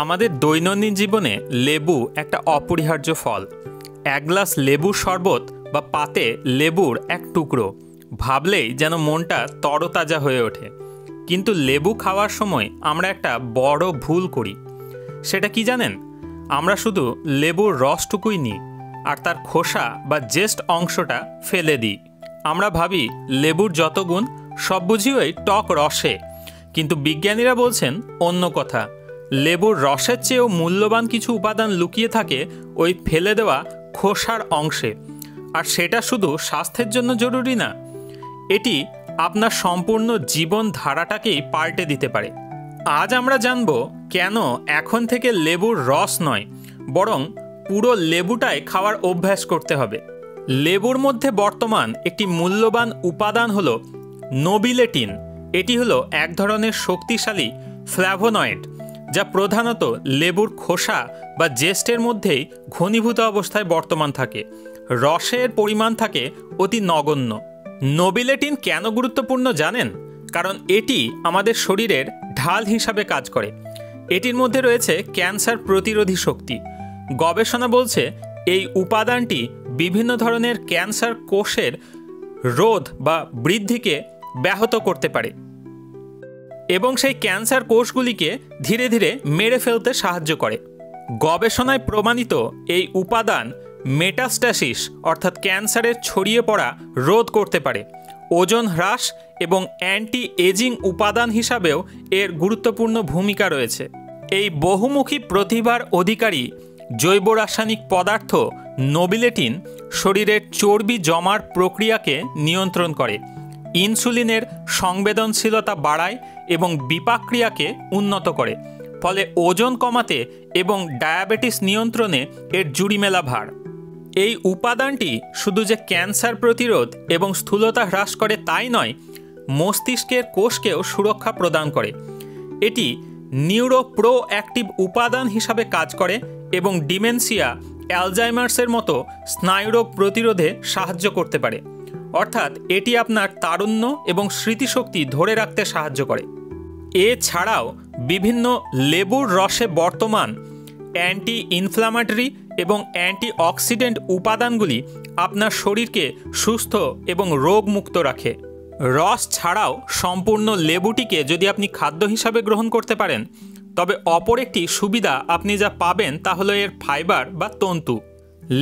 আমাদের দৈনন্দিন জীবনে লেবু একটা অপরিহার্য ফল। এক গ্লাস লেবুর শরবত বা পাতে লেবুর এক টুকরো ভাবলেই যেন মনটা তরতাজা হয়ে ওঠে। কিন্তু লেবু খাওয়ার সময় আমরা একটা বড় ভুল করি। সেটা কি জানেন? আমরা শুধু লেবুর রসটুকুই নিই আর তার খোসা বা জেস্ট অংশটা ফেলে দিই। আমরা ভাবি লেবুর যত গুণ সব বুঝি ওই টক রসে, কিন্তু বিজ্ঞানীরা বলছেন অন্য কথা। লেবুর রসের চেয়েও মূল্যবান কিছু উপাদান লুকিয়ে থাকে ওই ফেলে দেওয়া খোসার অংশে। আর সেটা শুধু স্বাস্থ্যের জন্য জরুরি না, এটি আপনার সম্পূর্ণ জীবন ধারাটাকেই পাল্টে দিতে পারে। আজ আমরা জানব কেন এখন থেকে লেবুর রস নয়, বরং পুরো লেবুটাই খাওয়ার অভ্যাস করতে হবে। লেবুর মধ্যে বর্তমান একটি মূল্যবান উপাদান হলো নোবিলেটিন। এটি হলো এক ধরনের শক্তিশালী ফ্ল্যাভোনয়েড, যা প্রধানত লেবুর খোসা বা জেস্টের মধ্যেই ঘনীভূত অবস্থায় বর্তমান থাকে। রসের পরিমাণ থাকে অতি নগণ্য। নোবিলেটিন কেন গুরুত্বপূর্ণ জানেন? কারণ এটি আমাদের শরীরের ঢাল হিসাবে কাজ করে। এটির মধ্যে রয়েছে ক্যান্সার প্রতিরোধী শক্তি। গবেষণা বলছে এই উপাদানটি বিভিন্ন ধরনের ক্যান্সার কোষের রোধ বা বৃদ্ধিকে ব্যাহত করতে পারে এবং সেই ক্যান্সার কোষগুলিকে ধীরে ধীরে মেরে ফেলতে সাহায্য করে। গবেষণায় প্রমাণিত এই উপাদান মেটাস্ট্যাসিস অর্থাৎ ক্যান্সারের ছড়িয়ে পড়া রোধ করতে পারে। ওজন হ্রাস এবং অ্যান্টি এজিং উপাদান হিসাবেও এর গুরুত্বপূর্ণ ভূমিকা রয়েছে। এই বহুমুখী প্রতিভার অধিকারী জৈব রাসায়নিক পদার্থ নোবিলেটিন শরীরের চর্বি জমার প্রক্রিয়াকে নিয়ন্ত্রণ করে, ইনসুলিনের সংবেদনশীলতা বাড়ায় এবং বিপাক্রিয়াকে উন্নত করে। ফলে ওজন কমাতে এবং ডায়াবেটিস নিয়ন্ত্রণে এর জুড়ি মেলা ভার। এই উপাদানটি শুধু যে ক্যান্সার প্রতিরোধ এবং স্থূলতা হ্রাস করে তাই নয়, মস্তিষ্কের কোষকেও সুরক্ষা প্রদান করে। এটি নিউরোপ্রোঅ্যাক্টিভ উপাদান হিসাবে কাজ করে এবং ডিমেনশিয়া, অ্যালজাইমার্সের মতো স্নায়ুরোগ প্রতিরোধে সাহায্য করতে পারে। অর্থাৎ এটি আপনার তারুণ্য এবং স্মৃতিশক্তি ধরে রাখতে সাহায্য করে। এছাড়াও বিভিন্ন লেবুর রসে বর্তমান অ্যান্টি ইনফ্ল্যামেটরি এবং অ্যান্টি অক্সিডেন্ট উপাদানগুলি আপনার শরীরকে সুস্থ এবং রোগমুক্ত রাখে। রস ছাড়াও সম্পূর্ণ লেবুটিকে যদি আপনি খাদ্য হিসাবে গ্রহণ করতে পারেন, তবে অপর একটি সুবিধা আপনি যা পাবেন তা হলো এর ফাইবার বা তন্তু।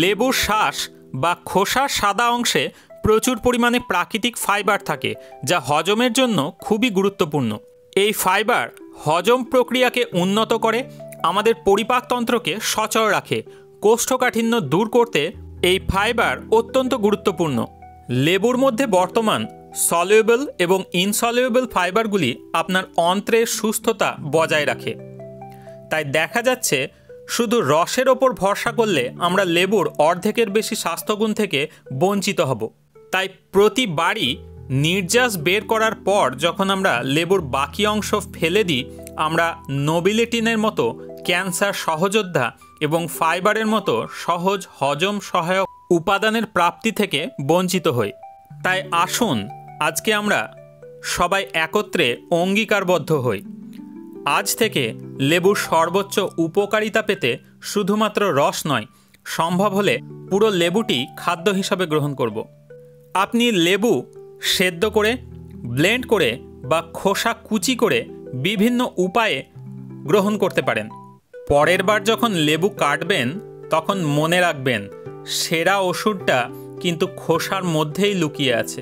লেবুর শাঁস বা খোসার সাদা অংশে প্রচুর পরিমাণে প্রাকৃতিক ফাইবার থাকে, যা হজমের জন্য খুবই গুরুত্বপূর্ণ। এই ফাইবার হজম প্রক্রিয়াকে উন্নত করে, আমাদের পরিপাকতন্ত্রকে সচল রাখে। কোষ্ঠকাঠিন্য দূর করতে এই ফাইবার অত্যন্ত গুরুত্বপূর্ণ। লেবুর মধ্যে বর্তমান সলিউবল এবং ইনসলিউবল ফাইবারগুলি আপনার অন্ত্রের সুস্থতা বজায় রাখে। তাই দেখা যাচ্ছে শুধু রসের ওপর ভরসা করলে আমরা লেবুর অর্ধেকের বেশি স্বাস্থ্যগুণ থেকে বঞ্চিত হব। তাই প্রতিবারই নির্যাস বের করার পর যখন আমরা লেবুর বাকি অংশ ফেলে দিই, আমরা নোবিলেটিনের মতো ক্যান্সার সহযোদ্ধা এবং ফাইবারের মতো সহজ হজম সহায়ক উপাদানের প্রাপ্তি থেকে বঞ্চিত হই। তাই আসুন আজকে আমরা সবাই একত্রে অঙ্গীকারবদ্ধ হই। আজ থেকে লেবুর সর্বোচ্চ উপকারিতা পেতে শুধুমাত্র রস নয়, সম্ভব হলে পুরো লেবুটি খাদ্য হিসাবে গ্রহণ করব। আপনি লেবু সেদ্ধ করে, ব্লেন্ড করে বা খোসা কুচি করে বিভিন্ন উপায়ে গ্রহণ করতে পারেন। পরের বার যখন লেবু কাটবেন তখন মনে রাখবেন সেরা ওষুধটা কিন্তু খোসার মধ্যেই লুকিয়ে আছে।